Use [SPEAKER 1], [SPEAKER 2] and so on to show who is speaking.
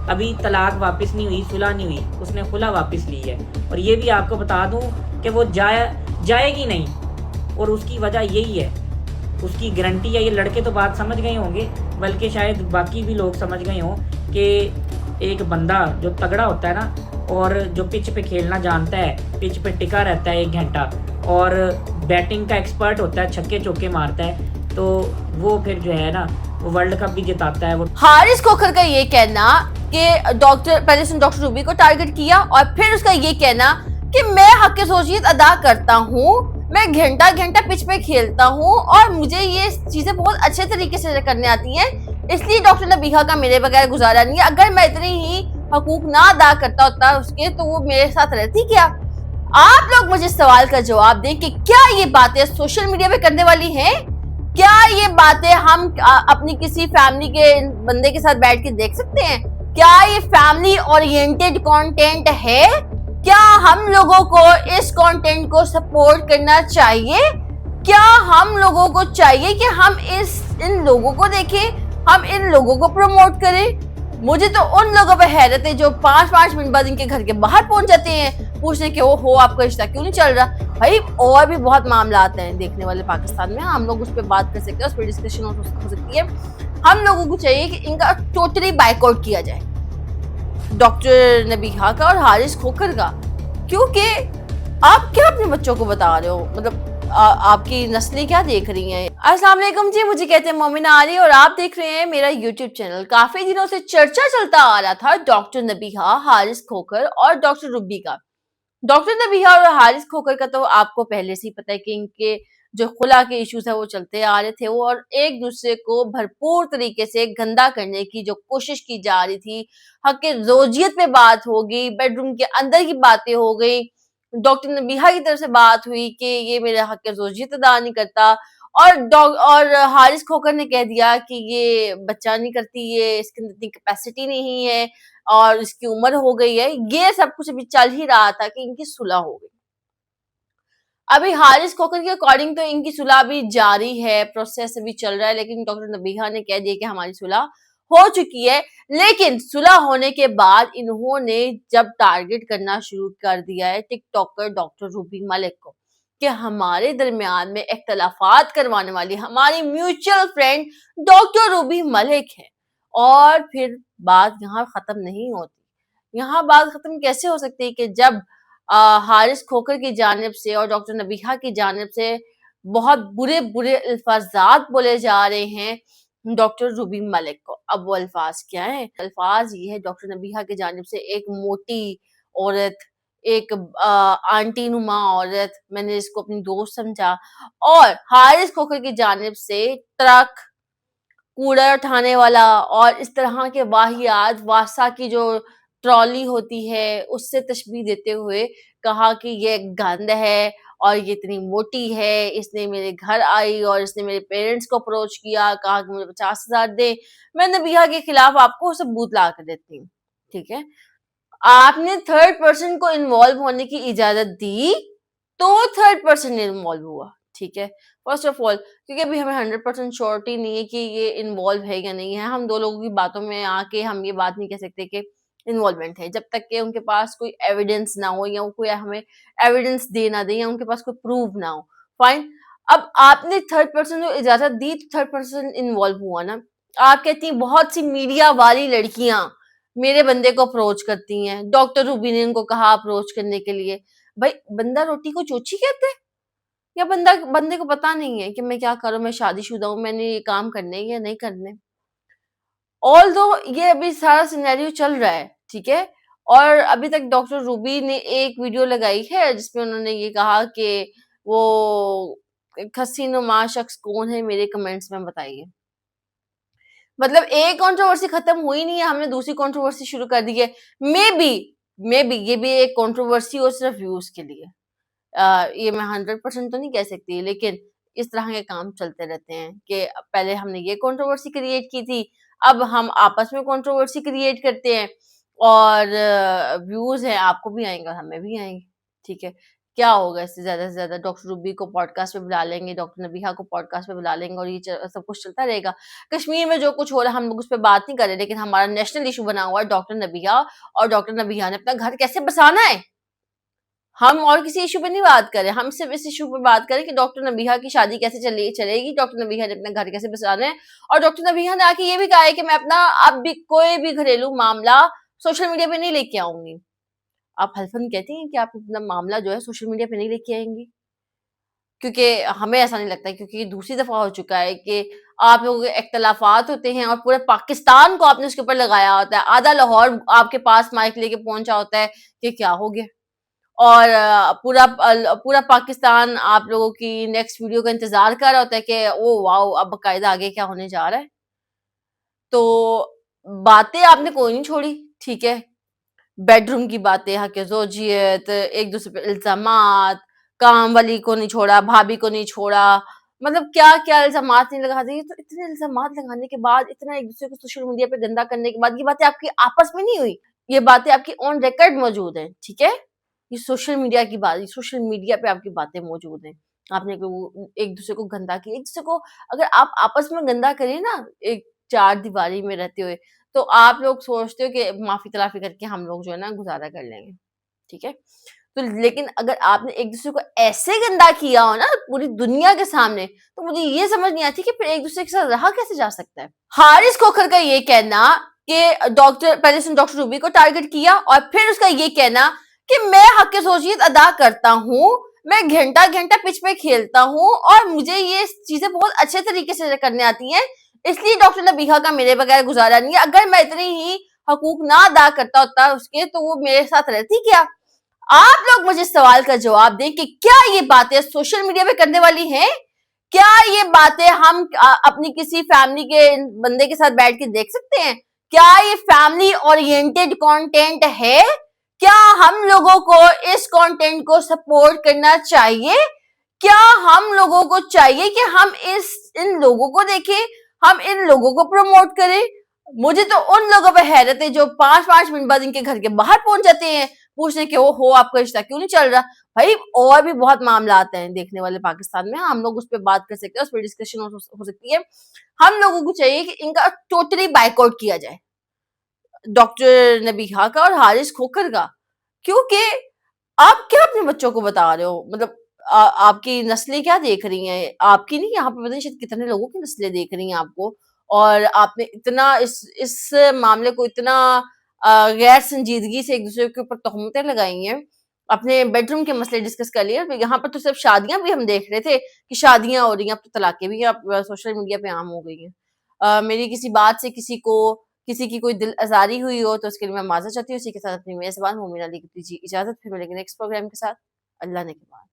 [SPEAKER 1] अभी तलाक वापस नहीं हुई, सुलह नहीं हुई, उसने खुला वापस ली है। और ये भी आपको बता दूं कि वो जाएगी नहीं, और उसकी वजह यही है, उसकी गारंटी है। ये लड़के तो बात समझ गए होंगे, बल्कि शायद बाकी भी लोग समझ गए हों कि एक बंदा जो तगड़ा होता है ना, और जो पिच पे खेलना जानता है, पिच पे टिका रहता है 1 घंटा, और बैटिंग का एक्सपर्ट होता है, छक्के चौके मारता है, तो वो फिर जो है ना, वो वर्ल्ड कप भी जिताता है। वो
[SPEAKER 2] हारिस खोखर का ये कहना कि डॉक्टर पहले उसने डॉक्टर रूबी को टारगेट किया और फिर उसका ये कहना कि मैं हक सोचियत अदा करता हूँ, मैं घंटा घंटा पिच पे खेलता हूँ और मुझे ये चीजें बहुत अच्छे तरीके से करने आती हैं, इसलिए डॉक्टर नबीहा का मेरे बगैर गुजारा नहीं है। अगर मैं इतनी ही हकूक ना अदा करता होता उसके तो वो मेरे साथ रहती क्या? आप लोग मुझे सवाल का जवाब दें कि क्या ये बातें सोशल मीडिया पे करने वाली हैं? क्या ये बातें हम अपनी किसी फैमिली के बंदे के साथ बैठ के देख सकते हैं? क्या ये फैमिली ओरिएंटेड कंटेंट है? क्या हम लोगों को इस कंटेंट को सपोर्ट करना चाहिए? क्या हम लोगों को चाहिए कि हम इन लोगों को देखें, हम इन लोगों को प्रमोट करें? मुझे तो उन लोगों पे हैरत है जो 5-5 मिनट बाद इनके घर के बाहर पहुंच जाते हैं पूछने के, ओ हो आपका रिश्ता क्यों नहीं चल रहा? भाई और भी बहुत मामला आते हैं देखने वाले पाकिस्तान में, हम लोग उस पर बात कर सकते हैं, उस पर डिस्कशन हो सकती है। हम लोगों को चाहिए कि इनका टोटली बाइकआउट किया जाए, डॉक्टर नबीहा का और हारिस खोखर का। क्योंकि आप क्या अपने बच्चों को बता रहे हो, मतलब आपकी नस्लें क्या देख रही हैं? अस्सलाम वालेकुम जी, मुझे कहते हैं मोमिना आली और आप देख रहे हैं मेरा यूट्यूब चैनल। काफी दिनों से चर्चा चलता आ रहा था डॉक्टर नबीहा, हारिस खोखर और डॉक्टर रुबी का। डॉक्टर नबीहा और हारिस खोखर का तो आपको पहले से ही पता है कि इनके जो खुला के इश्यूज है वो चलते आ रहे थे, वो और एक दूसरे को भरपूर तरीके से गंदा करने की जो कोशिश की जा रही थी। हक के जोजियत पे बात हो गई, बेडरूम के अंदर की बातें हो गई, डॉक्टर नबीहा की तरफ से बात हुई कि ये मेरे हक के जोजियत अदा नहीं करता, और हारिस खोखर ने कह दिया कि ये बच्चा नहीं करती, ये इसके अंदर इतनी कैपेसिटी नहीं है और इसकी उम्र हो गई है। ये सब कुछ अभी चल ही रहा था कि इनकी सुलह हो गई। अभी हारिस खोखर के अकॉर्डिंग तो इनकी सुलह अभी जारी है, प्रोसेस अभी चल रहा है, लेकिन डॉक्टर नबीहा ने कह दिया कि हमारी सुलह हो चुकी है। लेकिन सुलह होने के बाद इन्होंने जब टारगेट करना शुरू कर दिया है टिकटॉकर डॉक्टर रूबी मलिक को कि हमारे दरमियान में इख्तलाफात करवाने वाली हमारी mutual friend doctor Ruby Malik है, और फिर बात यहाँ खत्म नहीं होती। यहाँ बात खत्म कैसे हो सकती है कि जब हारिस खोखर की जानिब से और डॉक्टर नबीहा की जानिब से बहुत बुरे बुरे अल्फाजात बोले जा रहे हैं डॉक्टर रूबी मलिक को। अब वो अल्फाज क्या है? अल्फाज ये है डॉक्टर नबीहा की जानिब से, एक मोटी औरत, एक आंटी नुमा औरत, मैंने इसको अपनी दोस्त समझा, और हारिस खोखर की जानिब से ट्रक, कूड़ा उठाने वाला और इस तरह के वाहियात, वासा की जो ट्रॉली होती है उससे तशबीह देते हुए कहा कि ये गंद है और ये इतनी मोटी है, इसने मेरे घर आई और इसने मेरे पेरेंट्स को अप्रोच किया, कहा कि मुझे 50,000 दे, मैं नबीहा के खिलाफ आपको सबूत ला कर देती हूँ। ठीक है, आपने थर्ड पर्सन को इन्वॉल्व होने की इजाजत दी तो थर्ड पर्सन इन्वॉल्व हुआ। ठीक है, फर्स्ट ऑफ ऑल क्योंकि अभी हमें 100% श्योरिटी नहीं है कि ये इन्वॉल्व है या नहीं है, हम दो लोगों की बातों में आके हम ये बात नहीं कह सकते कि इन्वॉल्वमेंट है, जब तक कि उनके पास कोई एविडेंस ना हो या कोई हमें एविडेंस दे ना दे या उनके पास कोई प्रूफ ना हो। फाइन, अब आपने थर्ड पर्सन को इजाजत दी तो थर्ड पर्सन इन्वॉल्व हुआ ना। आप कहती बहुत सी मीडिया वाली लड़कियां मेरे बंदे को अप्रोच करती हैं, डॉक्टर रूबी ने इनको कहा अप्रोच करने के लिए। भाई बंदा रोटी को चोची कहते हैं, या बंदे को पता नहीं है कि मैं क्या करूं, मैं शादीशुदा हूं, मैंने ये काम करने या नहीं करने? ऑल दो ये अभी सारा सिनेरियो चल रहा है, ठीक है, और अभी तक डॉक्टर रूबी ने एक वीडियो लगाई है जिसमें उन्होंने ये कहा कि वो खस्सी नुमा शख्स कौन है, मेरे कमेंट्स में बताइए। मतलब एक कंट्रोवर्सी खत्म हुई नहीं है, हमने दूसरी कंट्रोवर्सी शुरू कर दी है। मे बी ये भी एक कंट्रोवर्सी हो सिर्फ व्यूज के लिए। ये मैं 100% तो नहीं कह सकती, लेकिन इस तरह के काम चलते रहते हैं कि पहले हमने ये कंट्रोवर्सी क्रिएट की थी, अब हम आपस में कंट्रोवर्सी क्रिएट करते हैं और व्यूज हैं, आपको भी आएंगे और हमें भी आएंगे। ठीक है, क्या होगा इससे ज्यादा से ज्यादा? डॉक्टर रूबी को पॉडकास्ट पे बुला लेंगे, डॉक्टर नबीहा को पॉडकास्ट पे बुला लेंगे और ये सब कुछ चलता रहेगा। कश्मीर में जो कुछ हो रहा है हम लोग उस पर बात नहीं कर रहे, लेकिन हमारा नेशनल इशू बना हुआ है डॉक्टर नबीहा, और डॉक्टर नबीहा ने अपना घर कैसे बसाना है। हम और किसी इशू पे नहीं बात करें, हम सिर्फ इस इशू पे बात करें कि डॉक्टर नबीहा की शादी कैसे चलेगी, डॉक्टर नबीहा ने अपना घर कैसे बसाना है। और डॉक्टर नबीहा ने आके ये भी कहा है कि मैं अपना अब भी कोई भी घरेलू मामला सोशल मीडिया पे नहीं लेके आऊंगी। आप हल्फन कहती हैं कि आप अपना मामला जो है सोशल मीडिया पे नहीं लेके आएंगी, क्योंकि हमें ऐसा नहीं लगता है, क्योंकि ये दूसरी दफा हो चुका है कि आप लोगों के इख्तलाफात होते हैं और पूरे पाकिस्तान को आपने उसके ऊपर लगाया होता है। आधा लाहौर आपके पास माइक लेके पहुंचा होता है कि क्या हो गया, और पूरा पाकिस्तान आप लोगों की नेक्स्ट वीडियो का इंतजार कर रहा होता है कि ओ वाओ अब बाकायदा आगे क्या होने जा रहा है। तो बातें आपने कोई नहीं छोड़ी, ठीक है, बेडरूम की बातें, हक ज़ौजियत, एक दूसरे पे इल्जामात, काम वाली को नहीं छोड़ा, भाभी को नहीं छोड़ा, मतलब क्या क्या इल्जामात नहीं लगा दिए। तो इतने इल्जामात लगाने के बाद, इतना एक दूसरे को सोशल मीडिया पे गंदा करने के बाद, ये बातें आपकी आपस में नहीं हुई, ये बातें आपकी ऑन रिकॉर्ड मौजूद है, ठीक है। ये सोशल मीडिया की बात, सोशल मीडिया पे आपकी बातें मौजूद हैं। आपने एक दूसरे को गंदा किया, एक दूसरे को अगर आप आपस में गंदा करिए ना, एक चार दीवारी में रहते हुए, तो आप लोग सोचते हो कि माफी तलाफी करके हम लोग जो है ना गुजारा कर लेंगे, ठीक है। तो लेकिन अगर आपने एक दूसरे को ऐसे गंदा किया हो ना पूरी दुनिया के सामने, तो मुझे ये समझ नहीं आती कि फिर एक दूसरे के साथ रहा कैसे जा सकता है। हारिस खोखर का ये कहना कि पहले से डॉक्टर रूबी को टारगेट किया, और फिर उसका ये कहना कि मैं हक सोचियत अदा करता हूँ, मैं घंटा घंटा पिच पे खेलता हूँ और मुझे ये चीजें बहुत अच्छे तरीके से करने आती हैं, इसलिए डॉक्टर नबीहा का मेरे बगैर गुजारा नहीं है। अगर मैं इतनी ही हकूक ना अदा करता होता उसके, तो वो मेरे साथ रहती क्या? आप लोग मुझे सवाल का जवाब दें कि क्या ये बातें सोशल मीडिया पे करने वाली हैं? क्या ये बातें हम अपनी किसी फैमिली के बंदे के साथ बैठ के देख सकते हैं? क्या ये फैमिली ओरिएंटेड कंटेंट है? क्या हम लोगों को इस कंटेंट को सपोर्ट करना चाहिए? क्या हम लोगों को चाहिए कि हम इन लोगों को देखें, हम इन लोगों को प्रमोट करें? मुझे तो उन लोगों पे हैरत है जो 5-5 मिनट बाद इनके घर के बाहर पहुंच जाते हैं पूछने के वो हो आपका रिश्ता क्यों नहीं चल रहा। भाई और भी बहुत मामला आते हैं देखने वाले पाकिस्तान में, हम लोग उस पर बात कर सकते हैं, उस पर डिस्कशन हो सकती है। हम लोगों को चाहिए कि इनका टोटली बाइकआउट किया जाए, डॉक्टर नबीहा का और हारिस खोखर का, क्योंकि आप क्या अपने बच्चों को बता रहे हो? मतलब आपकी नस्लें क्या देख रही हैं? आपकी नहीं, यहाँ पे पता नहीं शायद कितने लोगों की नस्लें देख रही हैं आपको, और आपने इतना इस मामले को इतना गैर संजीदगी से एक दूसरे के ऊपर तोहमतें लगाई हैं। अपने बेडरूम के मसले डिस्कस कर लिए, यहाँ पर तो सिर्फ शादियां भी हम देख रहे थे कि शादियां हो रही हैं, अब तो तलाकें भी अब सोशल मीडिया पे आम हो गई हैं। मेरी किसी बात से किसी की कोई दिल आजारी हुई हो तो उसके लिए मैं माजरत चाहती हूँ। इसी के साथ अपनी मेजबान मोमिना अली को दीजिए इजाजत, फिर मिलेंगे नेक्स्ट प्रोग्राम के साथ। अल्लाह ने के बाद।